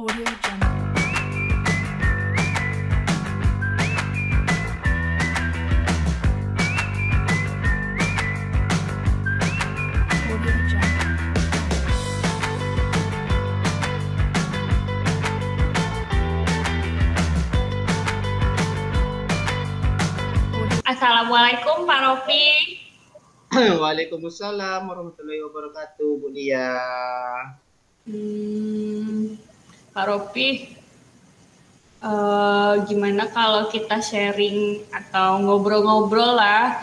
Audio Jungle. Audio Jungle. Assalamualaikum Pak Rofi. Waalaikumsalam warahmatullahi wabarakatuh, Bu Lia. Pak Rofi, gimana kalau kita sharing atau ngobrol-ngobrol lah?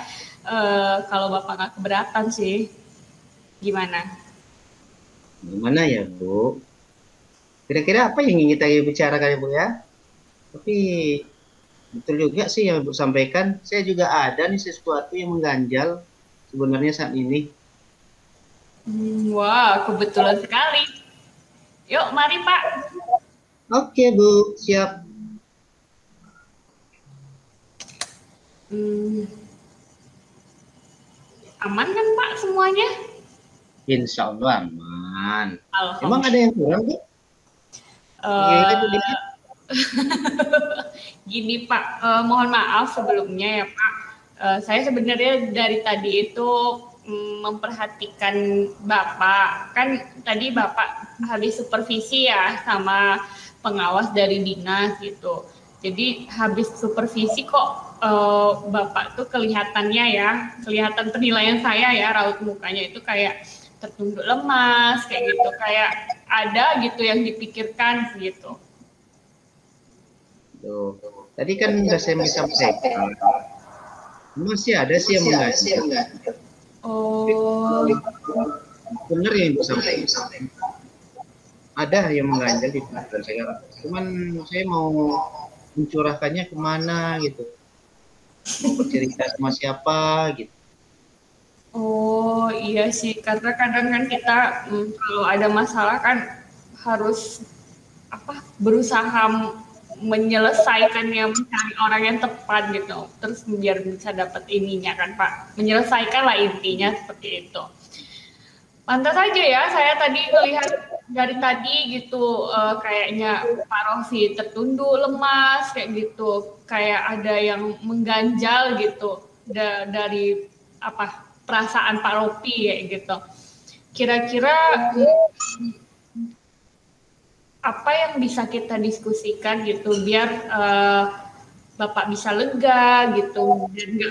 Kalau Bapak nggak keberatan sih, gimana? Gimana ya, Bu? Kira-kira apa yang ingin kita bicarakan ya, Bu ya? Tapi betul juga sih yang Ibu sampaikan. Saya juga ada nih sesuatu yang mengganjal sebenarnya saat ini. Wah, kebetulan sekali. Yuk, mari Pak. Oke, Bu, siap. Aman kan Pak semuanya? Insya Allah aman. Alhamdulillah. Emang ada yang kurang, Bu? Iya, Bu Lia. Gini Pak, mohon maaf sebelumnya ya Pak. Saya sebenarnya dari tadi itu memperhatikan Bapak. Kan tadi Bapak habis supervisi ya sama pengawas dari dinas gitu. Jadi habis supervisi kok Bapak tuh kelihatannya ya, kelihatan penilaian saya ya, raut mukanya itu kayak tertunduk lemas, kayak gitu. Kayak ada gitu yang dipikirkan gitu. Tuh. Tadi kan sudah saya sampaikan. Masih ada sih yang mengganjal. Oh, Benar yang Ibu sampaikan. Ada yang mengganjal di pikiran saya. Cuman saya mau mencurahkannya kemana gitu. Mau bercerita sama siapa gitu. oh iya sih, karena kadang kan kita kalau ada masalah kan harus berusaha menyelesaikannya, mencari orang yang tepat gitu, terus biar bisa dapat ininya kan Pak, menyelesaikan lah intinya seperti itu. Pantas saja ya, saya tadi melihat dari tadi gitu, kayaknya Pak Rofi tertunduk lemas kayak gitu, kayak ada yang mengganjal gitu dari perasaan Pak Rofi kayak gitu. Kira-kira apa yang bisa kita diskusikan gitu biar Bapak bisa lega gitu dan nggak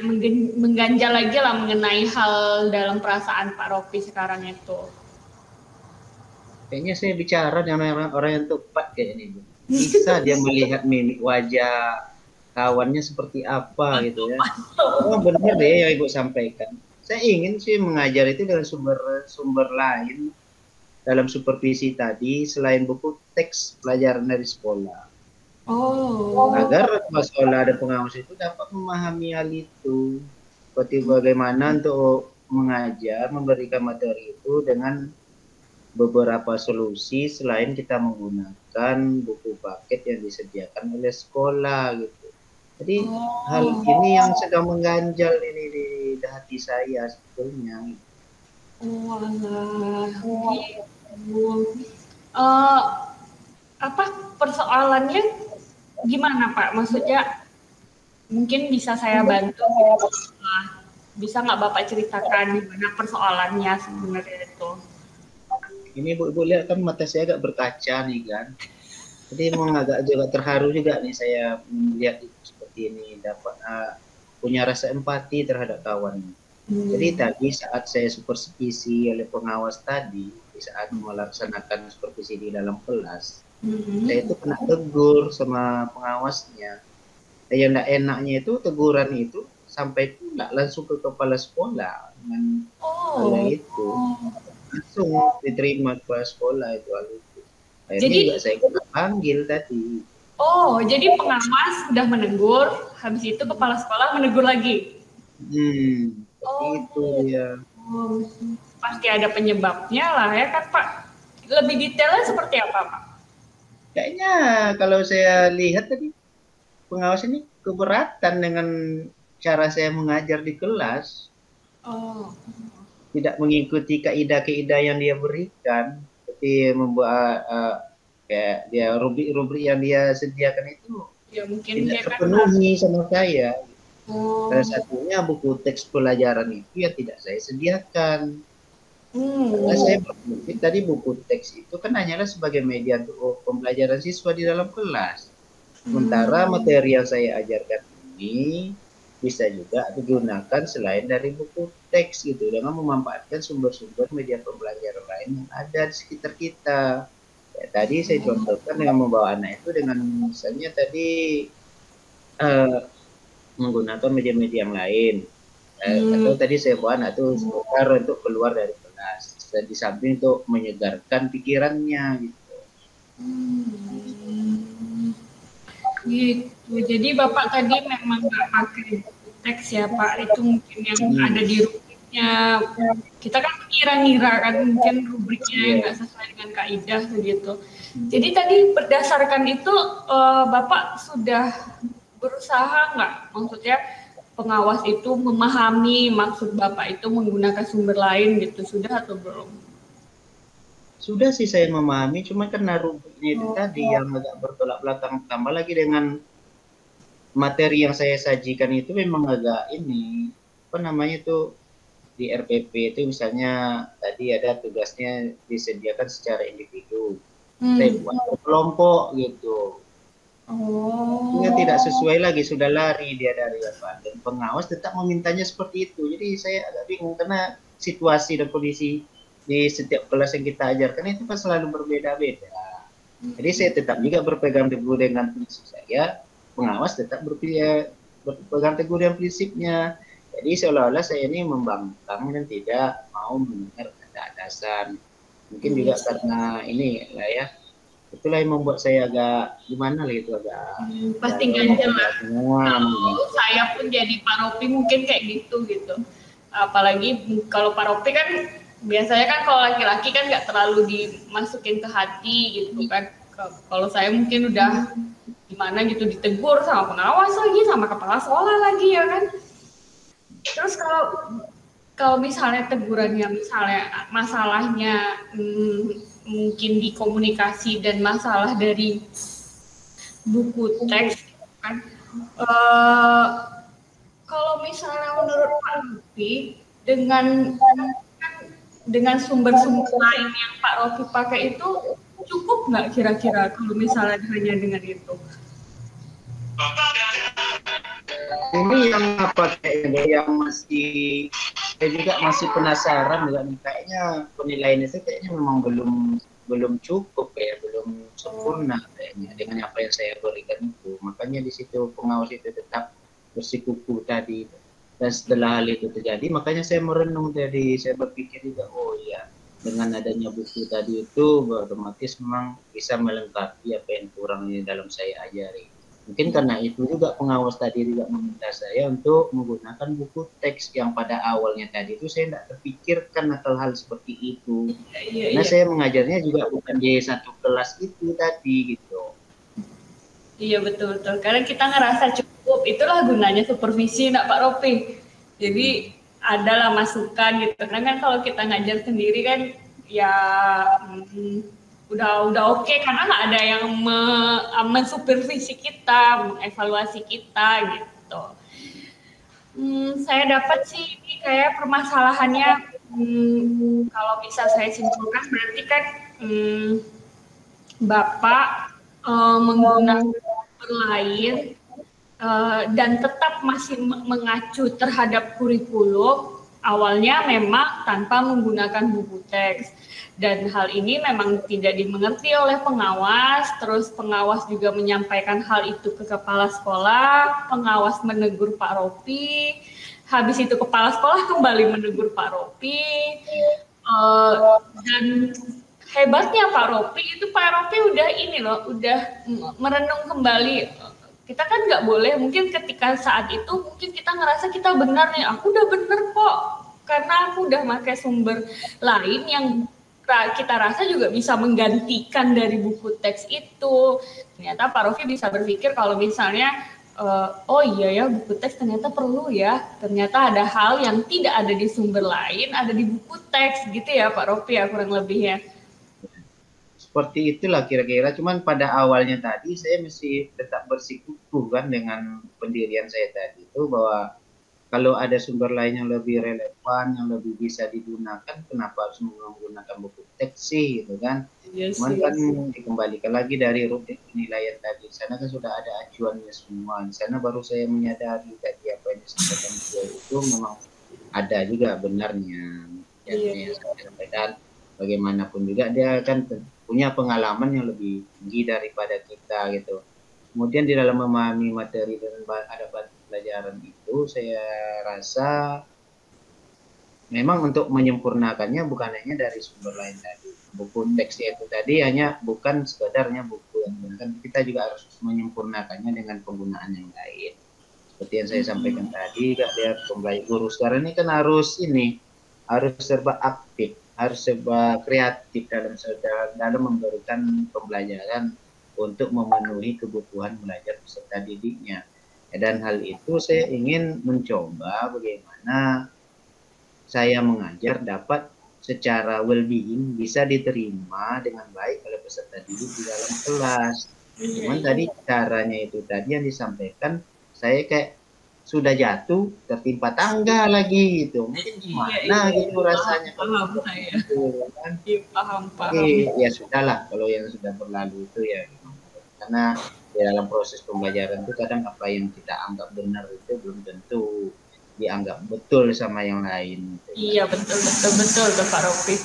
mengganjal lagi lah mengenai hal dalam perasaan Pak Rofi sekarang itu. Kayaknya saya bicara dengan orang yang tepat kayak ini. Bisa dia melihat mimik wajah kawannya seperti apa gitu ya. Oh benar deh yang Ibu sampaikan. Saya ingin sih mengajar itu dengan sumber lain dalam supervisi tadi selain buku teks pelajaran dari sekolah. Oh. Agar sekolah dan pengawas itu dapat memahami hal itu. Seperti bagaimana untuk mengajar, memberikan materi itu dengan beberapa solusi selain kita menggunakan buku paket yang disediakan oleh sekolah gitu. Jadi hal ini yang sedang mengganjal ini di hati saya sebetulnya. Persoalannya gimana Pak? Maksudnya mungkin bisa saya bantu. Bisa nggak Bapak ceritakan gimana persoalannya sebenarnya itu? Ini Bu lihat kan mata saya agak berkaca nih kan. Jadi emang agak juga terharu juga nih saya melihat itu seperti ini, dapat punya rasa empati terhadap kawan. Jadi tadi saat saya supervisi oleh pengawas tadi, di saat melaksanakan supervisi di dalam kelas, saya itu kena tegur sama pengawasnya. Dan yang tidak enaknya itu teguran itu sampai pula langsung ke kepala sekolah dengan hal itu. Langsung diterima kepala sekolah itu hal itu. Akhirnya jadi, juga saya panggil tadi. Oh, jadi pengawas sudah menegur, habis itu kepala sekolah menegur lagi. Itu ya. Pasti ada penyebabnya lah ya kan Pak. Lebih detailnya seperti apa Pak? Kayaknya kalau saya lihat tadi pengawas ini keberatan dengan cara saya mengajar di kelas. Tidak mengikuti kaidah-kaidah yang dia berikan, seperti membuat kayak dia rubrik-rubrik yang dia sediakan itu Ya mungkin tidak dia kan terpenuhi sama saya. oh, Salah satunya buku teks pelajaran itu yang tidak saya sediakan. Karena saya berpikir tadi buku teks itu kan hanyalah sebagai media untuk pembelajaran siswa di dalam kelas. Sementara materi yang saya ajarkan ini bisa juga digunakan selain dari buku teks gitu, dengan memanfaatkan sumber-sumber media pembelajaran lain yang ada di sekitar kita. Ya, tadi saya contohkan dengan membawa anak itu dengan misalnya tadi menggunakan media-media yang lain. Atau tadi saya bawa anak itu sebentar untuk keluar dari kelas dan di samping untuk menyegarkan pikirannya gitu. Gitu. Jadi Bapak tadi memang nggak pakai teks ya Pak, itu mungkin yang ada di rubriknya. Kita kan mengira-ngira kan mungkin rubriknya nggak sesuai dengan kaidah begitu. Jadi tadi berdasarkan itu Bapak sudah berusaha nggak, maksudnya pengawas itu memahami maksud Bapak itu menggunakan sumber lain gitu, sudah atau belum? Sudah sih saya memahami, cuma karena rubriknya itu tadi yang agak bertolak belakang, tambah lagi dengan materi yang saya sajikan itu memang agak ini, apa namanya itu, di RPP itu misalnya tadi ada tugasnya disediakan secara individu, saya buat kelompok gitu. Ini tidak sesuai lagi, sudah lari dia dari apa, dan pengawas tetap memintanya seperti itu. Jadi saya agak bingung karena situasi dan kondisi di setiap kelas yang kita ajarkan itu kan selalu berbeda-beda. Jadi saya tetap juga berpegang teguh dengan prinsip saya, pengawas tetap berpegang teguh dengan prinsipnya. Jadi seolah-olah saya ini membangkang dan tidak mau mendengar kata alasan. Mungkin juga karena ini lah ya, itulah yang membuat saya agak gimana lah itu, agak pasti ganjel lah. Kalau saya pun jadi paropi mungkin kayak gitu. Apalagi kalau paropi kan biasanya kan kalau laki-laki kan nggak terlalu dimasukin ke hati gitu kan. Kalau saya mungkin udah gimana gitu, ditegur sama pengawas lagi, sama kepala sekolah lagi ya kan. Terus kalau misalnya tegurannya, misalnya masalahnya mungkin di komunikasi dan masalah dari buku teks kan, kalau misalnya menurut Pak Rofi dengan sumber-sumber lain yang Pak Rofi pakai itu cukup nggak kira-kira kalau misalnya hanya dengan itu? Ini yang apa kayaknya yang masih, saya juga masih penasaran juga nih, kayaknya penilaian itu kayaknya memang belum cukup ya, belum sempurna kayaknya dengan apa yang saya berikan itu. Makanya di situ pengawas itu tetap bersikuku tadi. Dan setelah hal itu terjadi, makanya saya merenung tadi, saya berpikir juga, oh iya, dengan adanya buku tadi itu otomatis memang bisa melengkapi apa yang kurang di dalam saya ajari. Mungkin karena itu juga pengawas tadi juga meminta saya untuk menggunakan buku teks yang pada awalnya tadi itu saya tidak terpikirkan hal-hal seperti itu. Karena saya mengajarnya juga bukan di satu kelas itu tadi gitu. Iya betul. Karena kita ngerasa cukup, itulah gunanya supervisi, nak Pak Rofi. Jadi adalah masukan gitu. Karena kan kalau kita ngajar sendiri kan ya udah oke, karena nggak ada yang mensupervisi kita, mengevaluasi kita gitu. Saya dapat sih ini kayak permasalahannya, kalau bisa saya simpulkan berarti kan Bapak menggunakan sumber lain dan tetap masih mengacu terhadap kurikulum awalnya memang tanpa menggunakan buku teks, dan hal ini memang tidak dimengerti oleh pengawas. Terus pengawas juga menyampaikan hal itu ke kepala sekolah, pengawas menegur Pak Rofi, habis itu kepala sekolah kembali menegur Pak Rofi, dan hebatnya Pak Rofi itu, Pak Rofi udah ini loh, udah merenung kembali. Kita kan nggak boleh, mungkin ketika saat itu mungkin kita ngerasa kita benar nih, aku udah bener kok, karena aku udah pakai sumber lain yang kita rasa juga bisa menggantikan dari buku teks itu. Ternyata Pak Rofi bisa berpikir kalau misalnya, oh iya ya, buku teks ternyata perlu ya, ternyata ada hal yang tidak ada di sumber lain, ada di buku teks gitu ya Pak Rofi ya, kurang lebih ya. seperti itulah kira-kira. Cuman pada awalnya tadi saya mesti tetap bersikukuh kan dengan pendirian saya tadi itu, bahwa kalau ada sumber lain yang lebih relevan, yang lebih bisa digunakan, kenapa harus menggunakan buku teks sih, gitu kan? Iya Cuman sih. kan dikembalikan lagi dari rubrik penilaian tadi. Di sana kan sudah ada acuannya semua. Di sana baru saya menyadari tadi apa yang disampaikan beliau itu memang ada juga benarnya. Iya, Yang iya. saya sampaikan, bagaimanapun juga dia kan punya pengalaman yang lebih tinggi daripada kita gitu. Kemudian di dalam memahami materi dan ada pelajaran itu, saya rasa memang untuk menyempurnakannya bukan hanya dari sumber lain tadi. Buku teksnya itu tadi hanya bukan sekedarnya buku yang digunakan, kita juga harus menyempurnakannya dengan penggunaan yang lain. Seperti yang saya sampaikan tadi, Kak, dia guru sekarang ini kan harus serba aktif, harus serba kreatif dalam memberikan pembelajaran untuk memenuhi kebutuhan belajar peserta didiknya. Dan hal itu saya ingin mencoba bagaimana saya mengajar dapat secara well-being bisa diterima dengan baik oleh peserta didik di dalam kelas. Cuman tadi caranya itu tadi yang disampaikan, saya kayak sudah jatuh tertimpa tangga lagi gitu. Mungkin gimana gitu rasanya kalau Paham seperti saya. itu kan. Iya, paham, paham. Tapi ya sudahlah kalau yang sudah berlalu itu ya. Karena di dalam proses pembelajaran itu kadang apa yang kita anggap benar itu belum tentu dianggap betul sama yang lain. Iya, betul, betul, betul tuh Pak Rofi.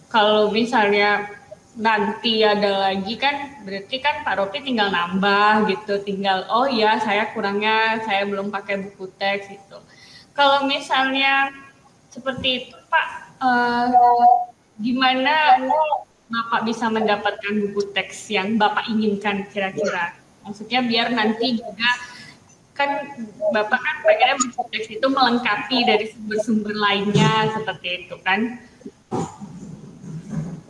Kalau misalnya nanti ada lagi kan, berarti kan Pak Rofi tinggal nambah gitu, tinggal oh ya saya kurangnya saya belum pakai buku teks gitu. Kalau misalnya seperti itu Pak, gimana Bapak bisa mendapatkan buku teks yang Bapak inginkan kira-kira? Maksudnya biar nanti juga kan Bapak kan pengennya buku teks itu melengkapi dari sumber-sumber lainnya seperti itu kan?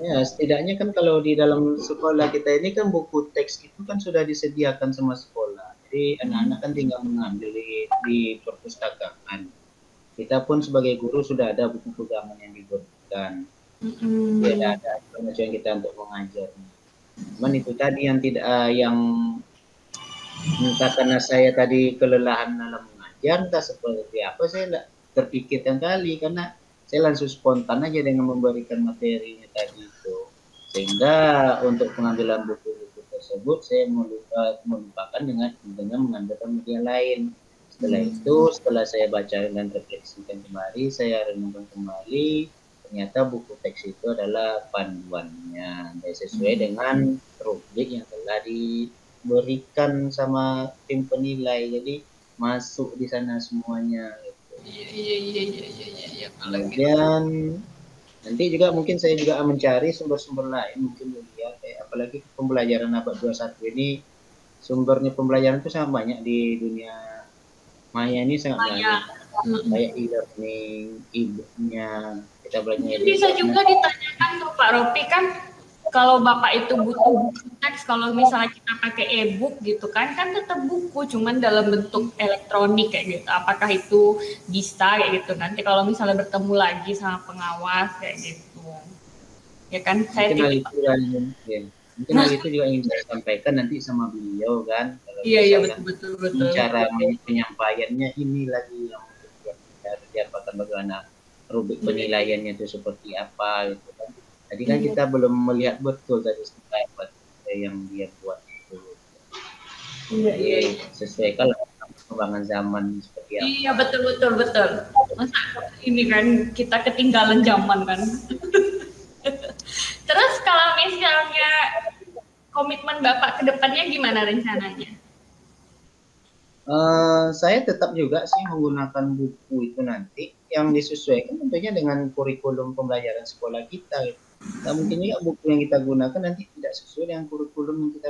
Ya, setidaknya kan kalau di dalam sekolah kita ini kan buku teks itu kan sudah disediakan sama sekolah. Jadi anak-anak kan tinggal mengambil di perpustakaan. Kita pun sebagai guru sudah ada buku pegangan yang diberikan. Ya, ada acuan kita untuk mengajar. Cuman itu tadi yang tidak yang entah karena saya tadi kelelahan dalam mengajar, entah seperti apa, saya tidak terpikirkan kali karena saya langsung spontan aja dengan memberikan materinya tadi itu. Sehingga untuk pengambilan buku-buku tersebut saya melupakan dengan mengambilkan media lain. Setelah itu, setelah saya baca dan refleksikan kembali, saya renungkan kembali, ternyata buku teks itu adalah panduannya, sesuai dengan rubrik yang telah diberikan sama tim penilai, jadi masuk di sana semuanya. Gitu. Iya. Kemudian nanti juga mungkin saya juga mencari sumber-sumber lain, mungkin ya, kayak apalagi pembelajaran abad 21 ini, sumbernya pembelajaran itu sangat banyak di dunia maya ini, sangat banyak. Kayak e-learning, e-booknya, kita belajar. Bisa juga ditanyakan tuh Pak Ropi kan, kalau Bapak itu butuh buku teks, kalau misalnya kita pakai e-book gitu kan tetap buku, cuman dalam bentuk elektronik kayak gitu. Apakah itu bisa kayak gitu? Nanti kalau misalnya bertemu lagi sama pengawas kayak gitu, ya kan? Saya Mungkin hal itu juga ingin saya sampaikan nanti sama beliau kan. Kalau iya betul. Cara penyampaiannya ini lagi yang harus diapakan bagaimana rubrik penilaiannya itu seperti apa gitu kan. Tadi kan kita belum melihat betul dari apa yang dia buat itu. Iya. Sesuaikan perkembangan zaman seperti apa. Iya betul. Masa ini kan kita ketinggalan zaman kan. Terus kalau misalnya komitmen Bapak ke depannya gimana rencananya? Saya tetap juga sih menggunakan buku itu nanti yang disesuaikan tentunya dengan kurikulum pembelajaran sekolah kita. Nah, mungkin juga buku yang kita gunakan nanti tidak sesuai dengan kurikulum yang kita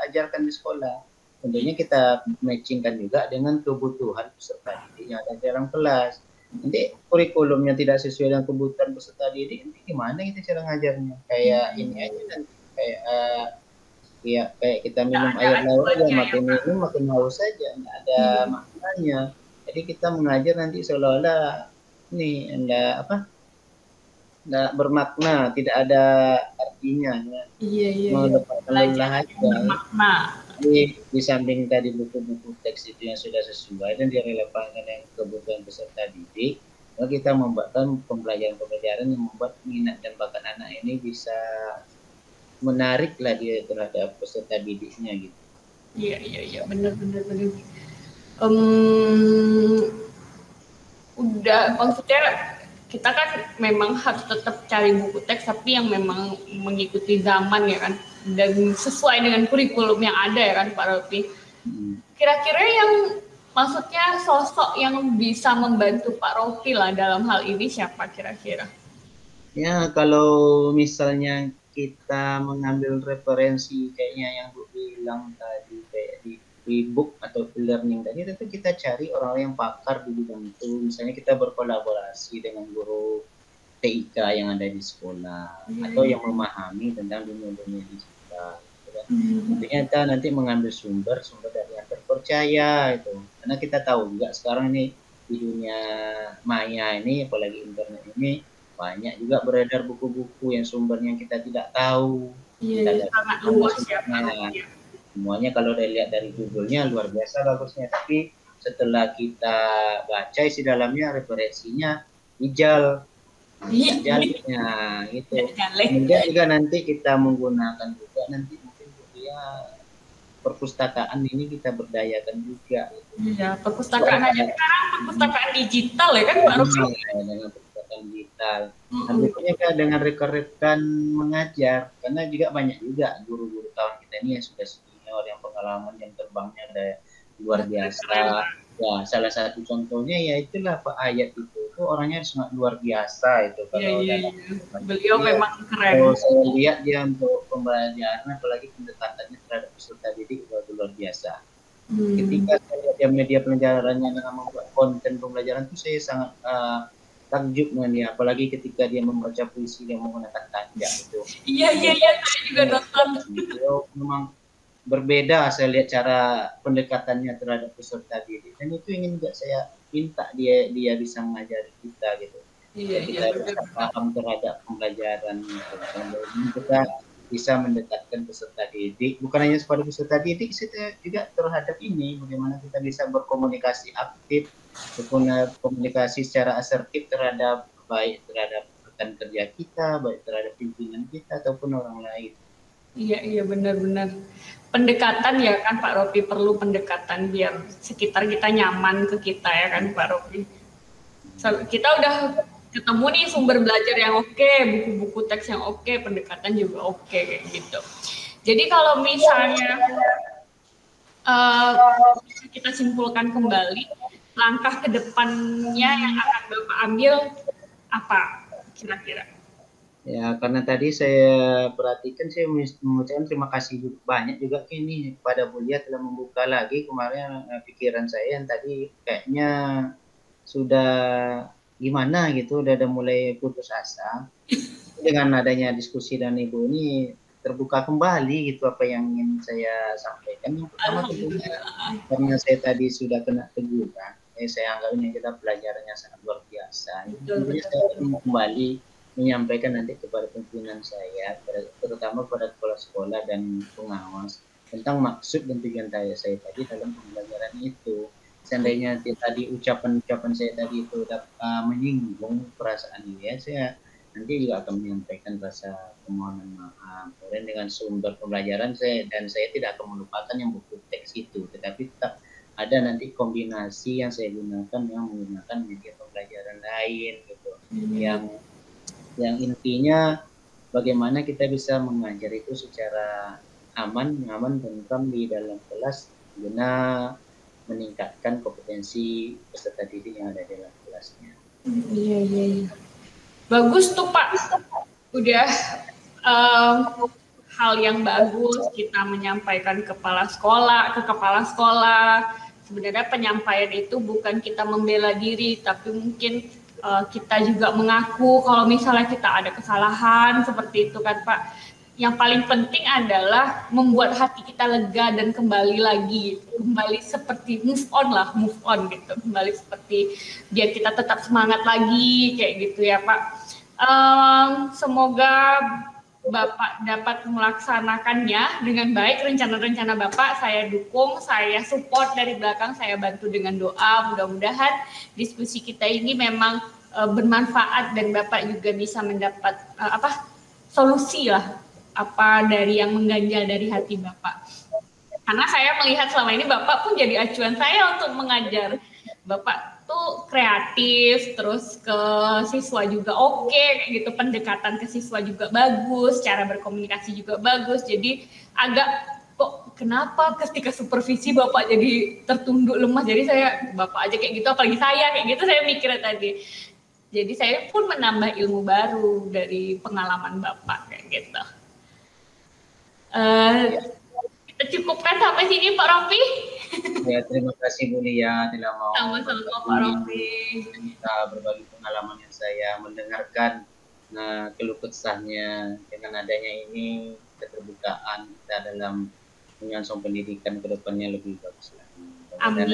ajarkan di sekolah. Tentunya kita matchingkan juga dengan kebutuhan peserta didik yang ada di dalam kelas. Nanti kurikulumnya tidak sesuai dengan kebutuhan peserta didik, nanti gimana kita cara ngajarnya? Kayak ini aja nanti kayak kita minum air laut aja, makin haus saja, nggak ada maknanya. Jadi kita mengajar nanti seolah-olah nih nggak bermakna, tidak ada artinya ya. Iya, iya, iya. Melepaskan lelah Belajar yang aja. bermakna. Di samping tadi buku-buku teks itu yang sudah sesuai dan direlevankan dengan kebutuhan peserta didik, lalu kita membuatkan pembelajaran-pembelajaran yang membuat minat dan bakat anak ini bisa menarik lah dia terhadap peserta didiknya gitu. Iya, iya, iya, benar. Udah, maksudnya kita kan memang harus tetap cari buku teks tapi yang memang mengikuti zaman ya kan, dan sesuai dengan kurikulum yang ada ya kan Pak Rofi. Kira-kira yang maksudnya sosok yang bisa membantu Pak Rofi lah dalam hal ini siapa kira-kira? Ya kalau misalnya kita mengambil referensi kayaknya yang Bu bilang tadi kayak di e-book atau e-learning tadi, tentu kita cari orang yang pakar di bidang itu. Misalnya kita berkolaborasi dengan guru TIK yang ada di sekolah atau yang memahami tentang dunia-dunia digital. Tentunya kita nanti mengambil sumber dari yang terpercaya itu, karena kita tahu juga sekarang ini di dunia maya ini, apalagi internet ini, banyak juga beredar buku-buku yang sumbernya kita tidak tahu. Iya, sangat luas ya. Semuanya kalau dilihat dari Google-nya luar biasa bagusnya, tapi setelah kita baca isi dalamnya, referensinya hijau. Jalannya gitu. Kemudian juga nanti kita menggunakan juga nanti mungkin dia perpustakaan ini kita berdayakan juga. Iya, perpustakaan aja sekarang perpustakaan digital ya kan Pak Rofi? Dengan perpustakaan digital. Tentunya kan dengan rekan-rekan mengajar, karena juga banyak juga guru-guru tahun kita ini yang sudah senior, yang pengalaman yang terbangnya ada luar biasa. Ya, salah satu contohnya ya itulah Pak Ayat itu orangnya sangat luar biasa itu. Kalau beliau memang keren. Kalau saya lihat dia untuk pembelajaran, apalagi pendekatannya terhadap peserta didik luar biasa. Ketika saya lihat dia media pelajarannya dengan membuat konten pembelajaran itu, saya sangat takjub dengan dia, apalagi ketika dia membaca puisi yang menggunakan tajak itu. Iya, saya juga nonton. Beliau memang berbeda, saya lihat cara pendekatannya terhadap peserta didik, dan itu ingin juga saya minta dia bisa mengajari kita gitu. Kita bisa paham terhadap pembelajaran gitu. Kita bisa mendekatkan peserta didik, bukan hanya kepada peserta didik, kita juga terhadap ini bagaimana kita bisa berkomunikasi aktif, berkomunikasi secara asertif terhadap baik terhadap rekan kerja kita, baik terhadap pimpinan kita ataupun orang lain. Iya, benar-benar. Pendekatan ya kan Pak Rofi, perlu pendekatan biar sekitar kita nyaman ke kita ya kan Pak Rofi. Kita udah ketemu nih sumber belajar yang oke, buku-buku teks yang oke, pendekatan juga oke kayak gitu. Jadi kalau misalnya kita simpulkan kembali, langkah ke depannya yang akan Bapak ambil apa kira-kira? Ya, karena tadi saya perhatikan, saya mengucapkan terima kasih banyak juga ini pada Bulia telah membuka lagi kemarin pikiran saya yang tadi kayaknya sudah gimana gitu, udah mulai putus asa. Dengan adanya diskusi dan Ibu ini terbuka kembali gitu apa yang ingin saya sampaikan. Yang pertama tentunya karena saya tadi sudah kena teguran, saya anggap ini kita pelajarannya sangat luar biasa. Jadi saya ingin kembali menyampaikan nanti kepada pimpinan saya, terutama pada kepala-sekolah dan pengawas, tentang maksud dan tujuan saya tadi dalam pembelajaran itu. Seandainya tadi ucapan-ucapan saya tadi itu dapat menyinggung perasaan dia, saya nanti juga akan menyampaikan rasa permohonan maaf. Dan dengan sumber pembelajaran saya tidak akan melupakan yang buku teks itu, tetapi tetap ada nanti kombinasi yang saya gunakan yang menggunakan media pembelajaran lain gitu, yang intinya bagaimana kita bisa mengajar itu secara aman, tentram di dalam kelas guna meningkatkan kompetensi peserta didik yang ada di dalam kelasnya. Iya. Bagus tuh Pak. Udah hal yang bagus kita menyampaikan ke kepala sekolah. Sebenarnya penyampaian itu bukan kita membela diri, tapi mungkin kita juga mengaku kalau misalnya kita ada kesalahan seperti itu kan Pak. Yang paling penting adalah membuat hati kita lega dan kembali seperti move on gitu, kembali seperti biar kita tetap semangat lagi kayak gitu ya Pak. Semoga Bapak dapat melaksanakannya dengan baik. Rencana-rencana Bapak saya dukung, saya support dari belakang, saya bantu dengan doa. Mudah-mudahan diskusi kita ini memang bermanfaat dan Bapak juga bisa mendapat solusi lah apa dari yang mengganjal dari hati Bapak. Karena saya melihat selama ini Bapak pun jadi acuan saya untuk mengajar. Bapak tuh kreatif, terus ke siswa juga oke, kayak gitu, pendekatan ke siswa juga bagus, cara berkomunikasi juga bagus. Jadi agak kok kenapa ketika supervisi Bapak jadi tertunduk lemas. Jadi saya Bapak aja kayak gitu, apalagi saya kayak gitu, saya mikirnya tadi. Jadi saya pun menambah ilmu baru dari pengalaman Bapak kayak gitu. Kita cukupkan sampai sini Pak Rofi. Ya, terima kasih Bu Lia telah mau Sama-sama Pak Rofi. Kita berbagi pengalaman yang saya mendengarkan keluh kesahnya. Dengan adanya ini keterbukaan kita dalam menyongsong pendidikan ke depannya lebih bagus lagi. Amin.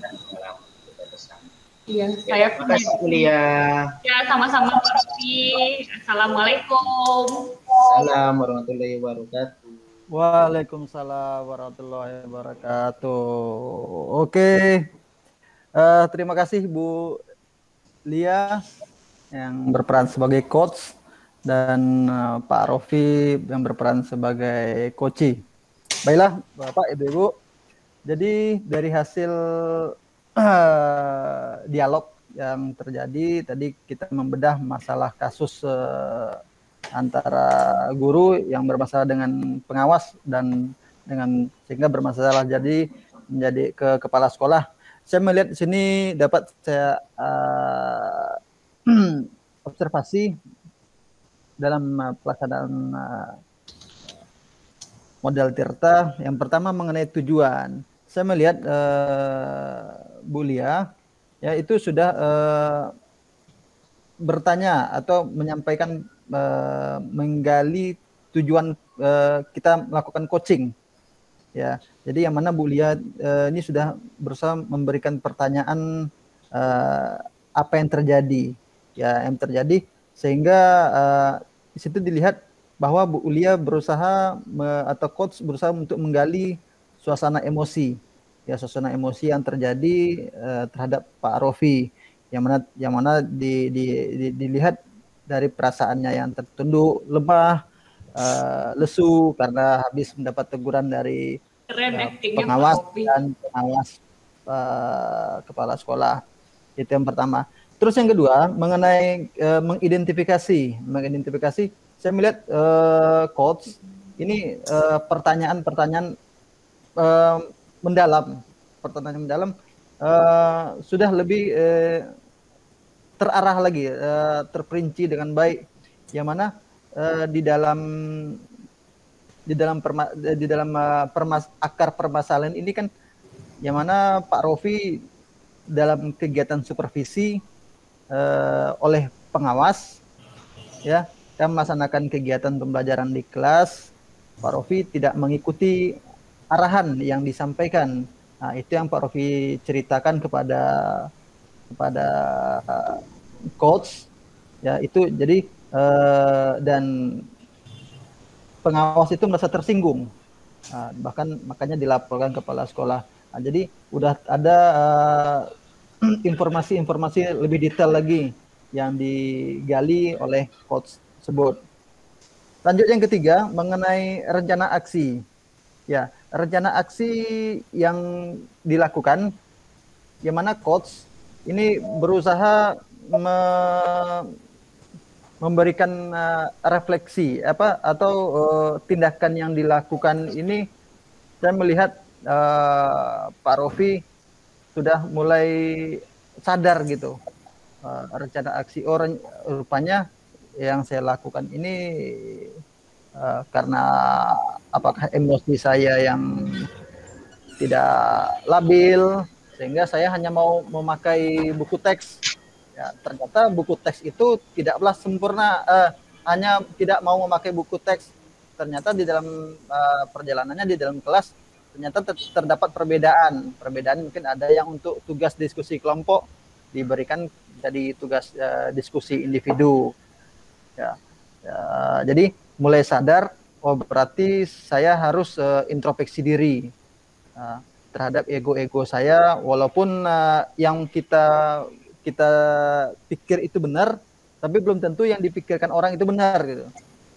Pengalaman kita bersama. Iya, Ya, saya terima kasih Bu Lia. Ya, sama-sama Pak Rofi. Assalamualaikum. Assalamualaikum warahmatullahi wabarakatuh. Waalaikumsalam warahmatullahi wabarakatuh. Oke, terima kasih Bu Lia yang berperan sebagai coach dan Pak Rofi yang berperan sebagai coach. Baiklah Bapak Ibu-Ibu, jadi dari hasil dialog yang terjadi tadi kita membedah masalah kasus antara guru yang bermasalah dengan pengawas dan dengan sehingga bermasalah jadi menjadi ke kepala sekolah. Saya melihat di sini dapat saya observasi dalam pelaksanaan model Tirta. Yang pertama mengenai tujuan. Saya melihat Bu Lia ya itu sudah bertanya atau menyampaikan menggali tujuan kita melakukan coaching ya. Jadi yang mana Bu Lia ini sudah berusaha memberikan pertanyaan apa yang terjadi ya, yang terjadi sehingga di situ dilihat bahwa Bu Lia berusaha atau coach berusaha untuk menggali suasana emosi ya, suasana emosi yang terjadi terhadap Pak Rofi yang mana dilihat dari perasaannya yang tertunduk, lemah, lesu karena habis mendapat teguran dari pengawas dan pengawas kepala sekolah. Itu yang pertama. Terus yang kedua mengenai mengidentifikasi, saya melihat coach ini pertanyaan-pertanyaan mendalam, sudah lebih terarah lagi, terperinci dengan baik, yang mana di dalam akar permasalahan ini kan, yang mana Pak Rofi dalam kegiatan supervisi oleh pengawas, ya, dan melaksanakan kegiatan pembelajaran di kelas, Pak Rofi tidak mengikuti arahan yang disampaikan. Nah, itu yang Pak Rofi ceritakan kepada coach ya, itu jadi dan pengawas itu merasa tersinggung, bahkan makanya dilaporkan kepala sekolah. Nah, jadi udah ada informasi-informasi lebih detail lagi yang digali oleh coach tersebut. Lanjut yang ketiga mengenai rencana aksi ya, rencana aksi yang dilakukan yang mana coach ini berusaha memberikan refleksi atau tindakan yang dilakukan ini. Saya melihat Pak Rofi sudah mulai sadar gitu, rencana aksi rupanya yang saya lakukan ini karena apakah emosi saya yang tidak labil sehingga saya hanya mau memakai buku teks. Ya, ternyata buku teks itu tidaklah sempurna, hanya tidak mau memakai buku teks. Ternyata di dalam perjalanannya di dalam kelas ternyata terdapat perbedaan. Perbedaan mungkin ada yang untuk tugas diskusi kelompok diberikan jadi tugas diskusi individu. Ya, ya, jadi mulai sadar, oh berarti saya harus introspeksi diri terhadap ego-ego saya, walaupun yang kita pikir itu benar, tapi belum tentu yang dipikirkan orang itu benar gitu.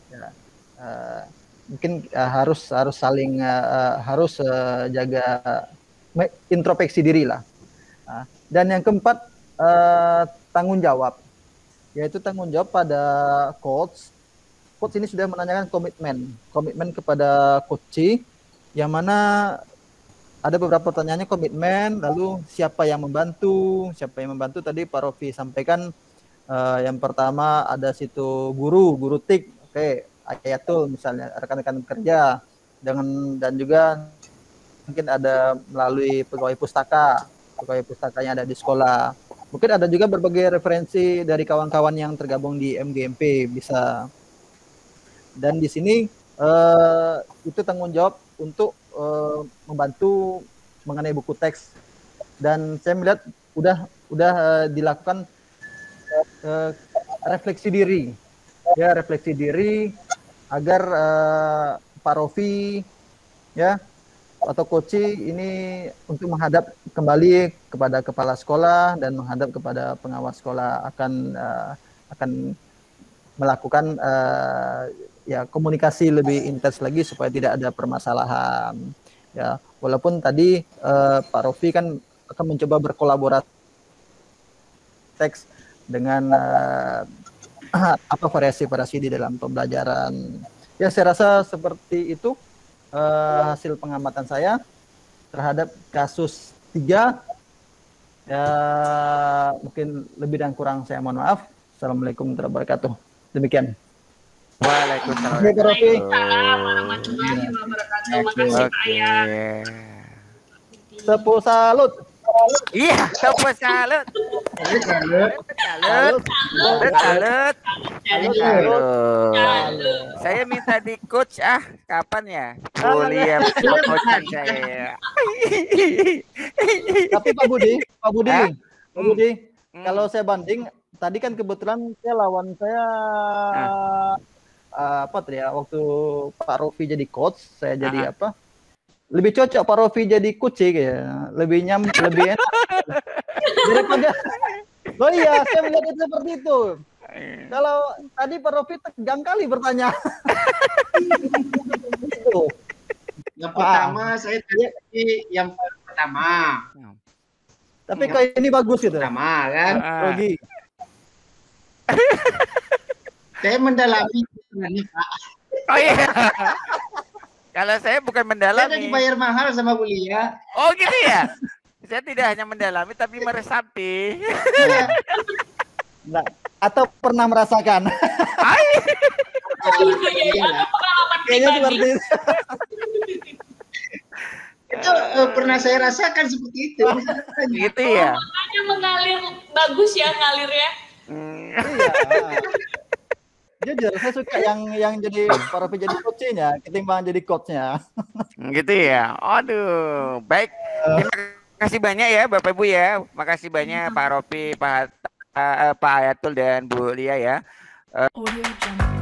Ya, uh, mungkin harus saling harus jaga introspeksi diri lah. Dan yang keempat, tanggung jawab, yaitu tanggung jawab pada coach. Coach ini sudah menanyakan komitmen kepada coach, yang mana ada beberapa pertanyaannya komitmen, lalu siapa yang membantu tadi Pak Rofi sampaikan. Yang pertama ada situ guru TIK, oke, Ayatul misalnya, rekan-rekan kerja, dan juga mungkin ada melalui pegawai pustaka yang ada di sekolah. Mungkin ada juga berbagai referensi dari kawan-kawan yang tergabung di MGMP bisa. Dan di sini itu tanggung jawab untuk membantu mengenai buku teks. Dan saya melihat udah dilakukan refleksi diri agar Pak Rofi ya atau Koci ini untuk menghadap kembali kepada kepala sekolah dan menghadap kepada pengawas sekolah akan melakukan ya komunikasi lebih intens lagi supaya tidak ada permasalahan. Ya, walaupun tadi Pak Rofi kan akan mencoba berkolaborasi teks dengan apa variasi di dalam pembelajaran. Ya, saya rasa seperti itu hasil pengamatan saya terhadap kasus 3. Ya, mungkin lebih dan kurang saya mohon maaf. Assalamualaikum warahmatullahi wabarakatuh. Demikian. Waalaikumsalam. Waalaikumsalam warahmatullahi wabarakatuh. Makasih Pak Ayat. Tepuk salut. Iya, tepuk salut. Salut. Saya minta di coach kapan ya? Kuliah coaching saya. Tapi Pak Budi, kalau saya banding, tadi kan kebetulan saya lawan saya apa tadi ya, waktu Pak Rofi jadi coach, saya jadi apa? Lebih cocok Pak Rofi jadi coach ya, lebih enak daripada. Oh iya, saya melihat itu seperti itu. Kalau tadi Pak Rofi tegang kali bertanya. Itu. Yang pertama saya tanya yang pertama. Tapi kayak ini bagus gitu. Pertama kan. Rogi. Saya mendalami ini, Pak. Oh iya. Kalau saya bukan mendalami. Saya udah dibayar mahal sama kuliah. Oh gitu ya. Saya tidak hanya mendalami tapi meresapi. Nah, atau pernah merasakan? Kayaknya seperti itu. Itu pernah saya rasakan seperti itu. Gitu ya. Makanya mengalir bagus ya ngalirnya. Iya. Jujur saya suka yang jadi para jadi coachnya ketimbang jadi coachnya. Gitu ya. Aduh, baik. Terima kasih banyak ya Bapak Ibu ya. Makasih banyak Pak Rofi, Pak Ayatul dan Bu Lia ya. Audio Jungle.